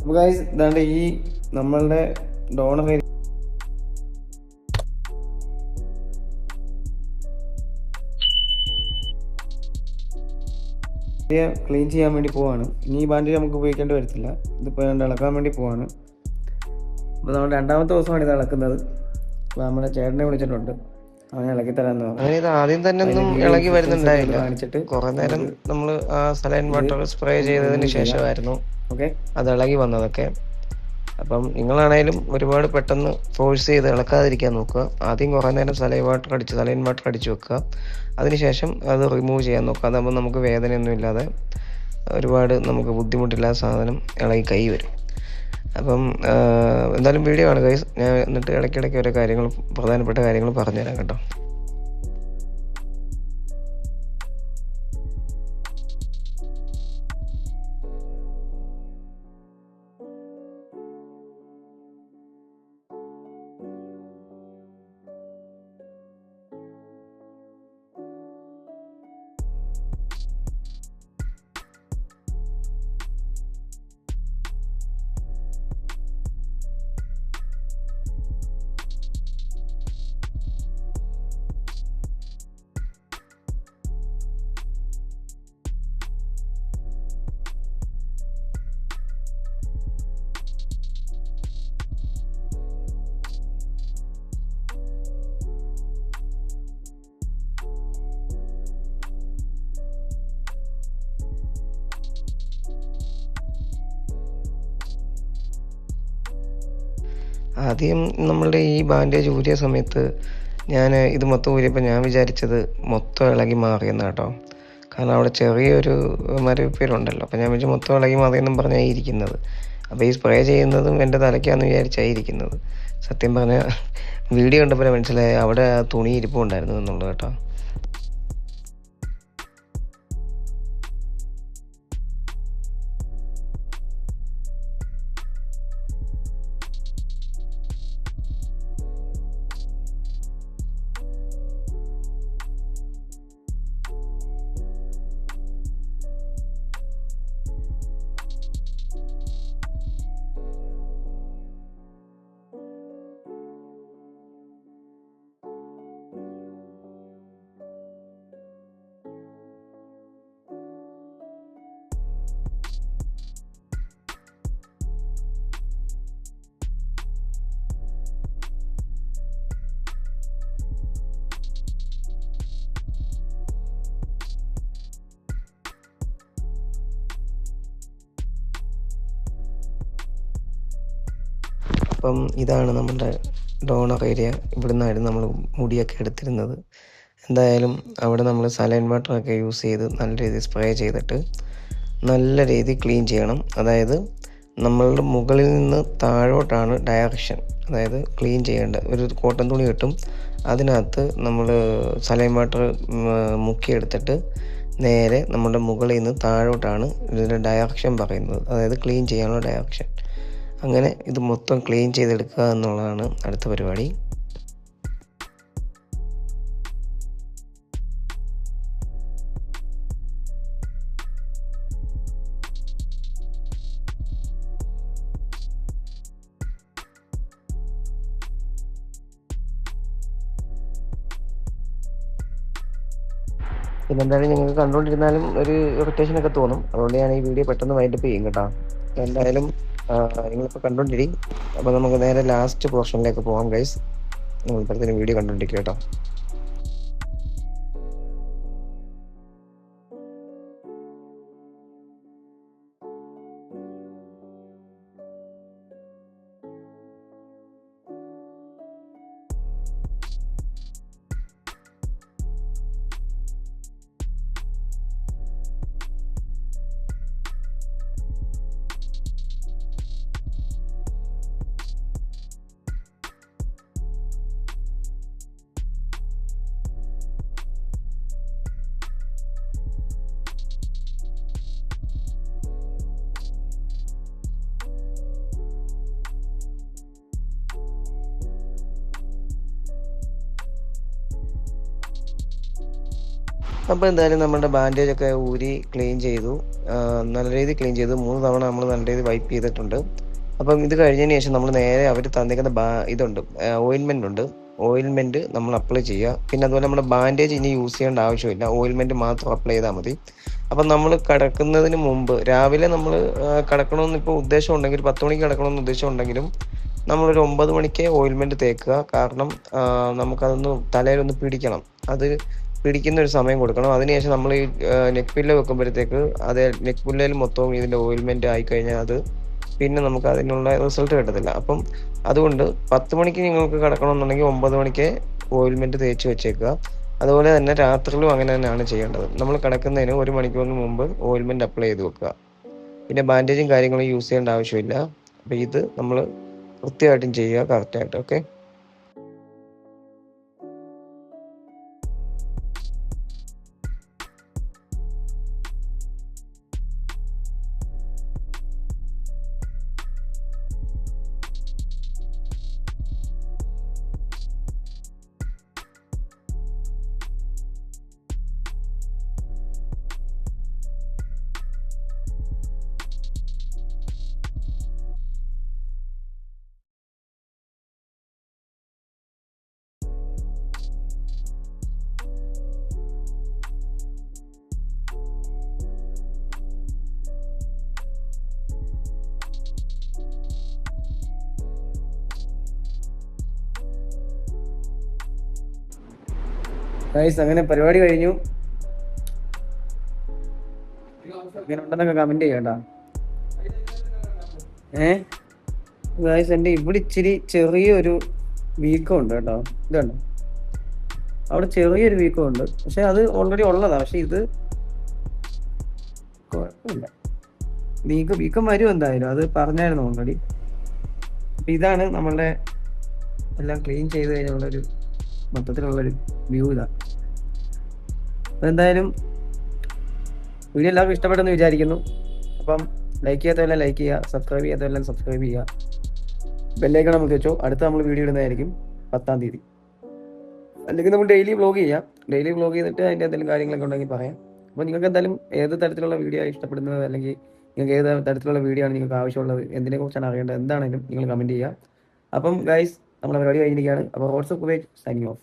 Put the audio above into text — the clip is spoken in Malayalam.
അപ്പോൾ ഗൈസ് ഇതാണ്ട് ഈ നമ്മളുടെ ഡോണർ ഏരിയ ക്ലീൻ ചെയ്യാൻ വേണ്ടി പോവാണ്. ഇനി ഈ ബാൻഡേജ് നമുക്ക് ഉപയോഗിക്കേണ്ടി വരത്തില്ല. ഇതിപ്പോൾ ഞാൻ ഇളക്കാൻ വേണ്ടി പോവാണ്. അപ്പോൾ നമ്മൾ രണ്ടാമത്തെ ദിവസമാണ് ഇത് ഇളക്കുന്നത്. അപ്പോൾ നമ്മുടെ ചേട്ടനെ വിളിച്ചിട്ടുണ്ട്, അവനെ ഇളക്കി തരാമെന്ന് പറഞ്ഞു. അങ്ങനെ ഇത് ആദ്യം തന്നെ അതിൻ്റെ ഒന്നും വീഡിയോ ഇളകി ഇൻസ്ട്രക്ഷൻസ് ഒക്കെ വരുന്നുണ്ടായില്ല. കാണിച്ചിട്ട് കുറെ നേരം നമ്മൾ ആ സലൈൻ ഇത് വാട്ടർ സ്പ്രേ ചെയ്തതിന് റിമൂവ് ചെയ്യാം. ശേഷമായിരുന്നു ഓക്കെ, അത് ഇളകി വന്നതൊക്കെ. അപ്പം നിങ്ങളാണേലും ഒരുപാട് പെട്ടെന്ന് ഫോഴ്സ് ചെയ്ത് ഇളക്കാതിരിക്കാൻ നോക്കുക. ആദ്യം കുറേ നേരം സലൈൻ വാട്ടർ അടിച്ച് വെക്കുക. അതിനുശേഷം അത് റിമൂവ് ചെയ്യാൻ നോക്കുക. അതാകുമ്പോൾ നമുക്ക് വേദനയൊന്നും ഇല്ലാതെ ഒരുപാട് നമുക്ക് ബുദ്ധിമുട്ടില്ലാത്ത സാധനം ഇളകി കൈ വരും. അപ്പം എന്തായാലും വീഡിയോ ആണ് ഗൈസ്. ഞാൻ എന്നിട്ട് ഇടയ്ക്കിടയ്ക്ക് ഓരോ കാര്യങ്ങൾ, പ്രധാനപ്പെട്ട കാര്യങ്ങൾ പറഞ്ഞുതരാം കേട്ടോ. ആദ്യം നമ്മളുടെ ഈ ബാൻഡേജ് ഊരിയ സമയത്ത് ഞാൻ ഇത് മൊത്തം ഊരിയപ്പോൾ ഞാൻ വിചാരിച്ചത് മൊത്തം ഇളകി മാറിയെന്ന് കേട്ടോ. കാരണം അവിടെ ചെറിയൊരു മരവിപ്പേരുണ്ടല്ലോ. അപ്പോൾ ഞാൻ വിചാരിച്ചു മൊത്തം ഇളകി മാറിയെന്നും പറഞ്ഞാൽ ഇരിക്കുന്നത്. അപ്പോൾ ഈ സ്പ്രേ ചെയ്യുന്നതും എൻ്റെ തലയ്ക്കാന്ന് വിചാരിച്ചായിരിക്കുന്നത്. സത്യം പറഞ്ഞാൽ വീഡിയോ കണ്ടപ്പോൾ മനസ്സിലായി അവിടെ ആ തുണി ഇരിപ്പുണ്ടായിരുന്നു എന്നുള്ളത് കേട്ടോ. അപ്പം ഇതാണ് നമ്മുടെ ഡോണർ ഏരിയ. ഇവിടെ നിന്നായിരുന്നു നമ്മൾ മുടിയൊക്കെ എടുത്തിരുന്നത്. എന്തായാലും അവിടെ നമ്മൾ സലൈൻ വാട്ടറൊക്കെ യൂസ് ചെയ്ത് നല്ല രീതിയിൽ സ്പ്രേ ചെയ്തിട്ട് നല്ല രീതിയിൽ ക്ലീൻ ചെയ്യണം. അതായത് നമ്മളുടെ മുകളിൽ നിന്ന് താഴോട്ടാണ് ഡയറക്ഷൻ. അതായത് ക്ലീൻ ചെയ്യേണ്ട ഒരു കോട്ടൺ തുണി കിട്ടും, അതിനകത്ത് നമ്മൾ സലൈൻ വാട്ടർ മുക്കിയെടുത്തിട്ട് നേരെ നമ്മുടെ മുകളിൽ നിന്ന് താഴോട്ടാണ് ഇതിൻ്റെ ഡയറക്ഷൻ പറയുന്നത്. അതായത് ക്ലീൻ ചെയ്യാനുള്ള ഡയറക്ഷൻ. അങ്ങനെ ഇത് മൊത്തം ക്ലീൻ ചെയ്തെടുക്കുക എന്നുള്ളതാണ് അടുത്ത പരിപാടി. പിന്നെ എന്തായാലും നിങ്ങൾക്ക് കണ്ടുകൊണ്ടിരുന്നാലും ഒരു ഇറിറ്റേഷനൊക്കെ തോന്നും. അതുകൊണ്ട് ഞാൻ ഈ വീഡിയോ പെട്ടെന്ന് വൈൻഡപ്പ് ചെയ്യും കേട്ടോ. എന്തായാലും നിങ്ങളിപ്പോൾ കണ്ടുകൊണ്ടിരി. അപ്പോൾ നമുക്ക് നേരെ ലാസ്റ്റ് പോർഷനിലേക്ക് പോകാം ഗൈസ്. നിങ്ങൾ ഇപ്പോഴത്തെ വീഡിയോ കണ്ടുകൊണ്ടിരിക്കുക കേട്ടോ. അപ്പോൾ എന്തായാലും നമ്മുടെ ബാൻഡേജ് ഒക്കെ ഊരി ക്ലീൻ ചെയ്തു. നല്ല രീതിയിൽ ക്ലീൻ ചെയ്തു. 3 തവണ നമ്മൾ നല്ല രീതിയിൽ വൈപ്പ് ചെയ്തിട്ടുണ്ട്. അപ്പം ഇത് കഴിഞ്ഞതിന് ശേഷം നമ്മൾ നേരെ അവർ തന്നിരിക്കുന്ന ഇതുണ്ട്, ഓയിൽമെൻ്റ് ഉണ്ട്. ഓയിൽമെൻറ്റ് നമ്മൾ അപ്ലൈ ചെയ്യുക. പിന്നെ അതുപോലെ നമ്മുടെ ബാൻഡേജ് ഇനി യൂസ് ചെയ്യേണ്ട ആവശ്യമില്ല, ഓയിൽമെൻറ്റ് മാത്രം അപ്ലൈ ചെയ്താൽ മതി. അപ്പം നമ്മൾ കിടക്കുന്നതിന് മുമ്പ് രാവിലെ നമ്മൾ കിടക്കണമെന്ന് ഇപ്പോൾ ഉദ്ദേശം ഉണ്ടെങ്കിൽ 10 മണിക്ക് കിടക്കണമെന്ന് ഉദ്ദേശം ഉണ്ടെങ്കിലും നമ്മളൊരു 9 മണിക്ക് ഓയിൽമെൻറ്റ് തേക്കുക. കാരണം നമുക്കതൊന്ന് തലയിലൊന്ന് പിടിക്കണം. അത് പിടിക്കുന്ന ഒരു സമയം കൊടുക്കണം. അതിനുശേഷം നമ്മൾ ഈ നെക്ക് പില്ലോ വെക്കുമ്പോഴത്തേക്ക് അത് നെക്ക് പില്ലോയിൽ മൊത്തവും ഇതിൻ്റെ ഓയിൽമെൻറ്റ് ആയിക്കഴിഞ്ഞാൽ അത് പിന്നെ നമുക്ക് അതിനുള്ള റിസൾട്ട് കിട്ടത്തില്ല. അപ്പം അതുകൊണ്ട് 10 മണിക്ക് നിങ്ങൾക്ക് കിടക്കണമെന്നുണ്ടെങ്കിൽ 9 മണിക്ക് ഓയിൽമെൻറ്റ് തേച്ച് വെച്ചേക്കുക. അതുപോലെ തന്നെ രാത്രിയിലും അങ്ങനെ തന്നെയാണ് ചെയ്യേണ്ടത്. നമ്മൾ കിടക്കുന്നതിന് 1 മണിക്കൂറിന് മുമ്പ് ഓയിൽമെൻറ്റ് അപ്ലൈ ചെയ്ത് വെക്കുക. പിന്നെ ബാൻഡേജും കാര്യങ്ങളും യൂസ് ചെയ്യേണ്ട ആവശ്യമില്ല. അപ്പോൾ ഇത് നമ്മൾ കൃത്യമായിട്ടും ചെയ്യുക, കറക്റ്റായിട്ട്. ഓക്കെ. ഗൈസ് അങ്ങനെ പരിപാടി കഴിഞ്ഞു. ഇങ്ങനെ ഉണ്ടെന്നൊക്കെ കമന്റ് ചെയ്യണ്ട. ഗൈസ് എൻ്റെ ഇവിടെ ഇച്ചിരി ചെറിയൊരു വീക്കം ഉണ്ട് കേട്ടോ. ഇതുണ്ട്, അവിടെ ചെറിയൊരു വീക്കം ഉണ്ട്. പക്ഷെ അത് ഓൾറെഡി ഉള്ളതാ. പക്ഷെ ഇത് കുഴപ്പമില്ല, വീക്കം വരും എന്തായാലും, അത് പറഞ്ഞായിരുന്നു ഓൾറെഡി. അപ്പം ഇതാണ് നമ്മളുടെ എല്ലാം ക്ലീൻ ചെയ്ത് കഴിഞ്ഞുള്ളൊരു മൊത്തത്തിലുള്ളൊരു വ്യൂ. ഇതാ. അതെന്തായാലും വീഡിയോ എല്ലാവർക്കും ഇഷ്ടപ്പെട്ടെന്ന് വിചാരിക്കുന്നു. അപ്പം ലൈക്ക് ചെയ്യാത്തവരെല്ലാം ലൈക്ക് ചെയ്യുക, സബ്സ്ക്രൈബ് ചെയ്യാത്തവരെല്ലാം സബ്സ്ക്രൈബ് ചെയ്യുക. ബെല്ലൈക്കൺ നമുക്ക് വെച്ചോ. അടുത്ത നമ്മൾ വീഡിയോ ഇടുന്നതായിരിക്കും 10-ാം തീയതി. അല്ലെങ്കിൽ നമ്മൾ ഡെയിലി വ്ലോഗ് ചെയ്യാം. ഡെയിലി വ്ലോഗ് ചെയ്തിട്ട് അതിൻ്റെ എന്തെങ്കിലും കാര്യങ്ങളൊക്കെ ഉണ്ടെങ്കിൽ പറയാം. അപ്പോൾ നിങ്ങൾക്ക് എന്തായാലും ഏത് തരത്തിലുള്ള വീഡിയോ ഇഷ്ടപ്പെടുന്നത്, അല്ലെങ്കിൽ നിങ്ങൾക്ക് ഏത് തരത്തിലുള്ള വീഡിയോ ആണ് നിങ്ങൾക്ക് ആവശ്യമുള്ളത്, എന്തിനെക്കുറിച്ചാണ് അറിയേണ്ടത്, എന്താണെങ്കിലും നിങ്ങൾ കമൻറ്റ് ചെയ്യുക. അപ്പം ഗൈസ് നമ്മുടെ പരിപാടി കഴിഞ്ഞിരിക്കുകയാണ്. അപ്പോൾ വാട്സ്ആപ്പ് പേജ് സൈനിങ് ഓഫ്.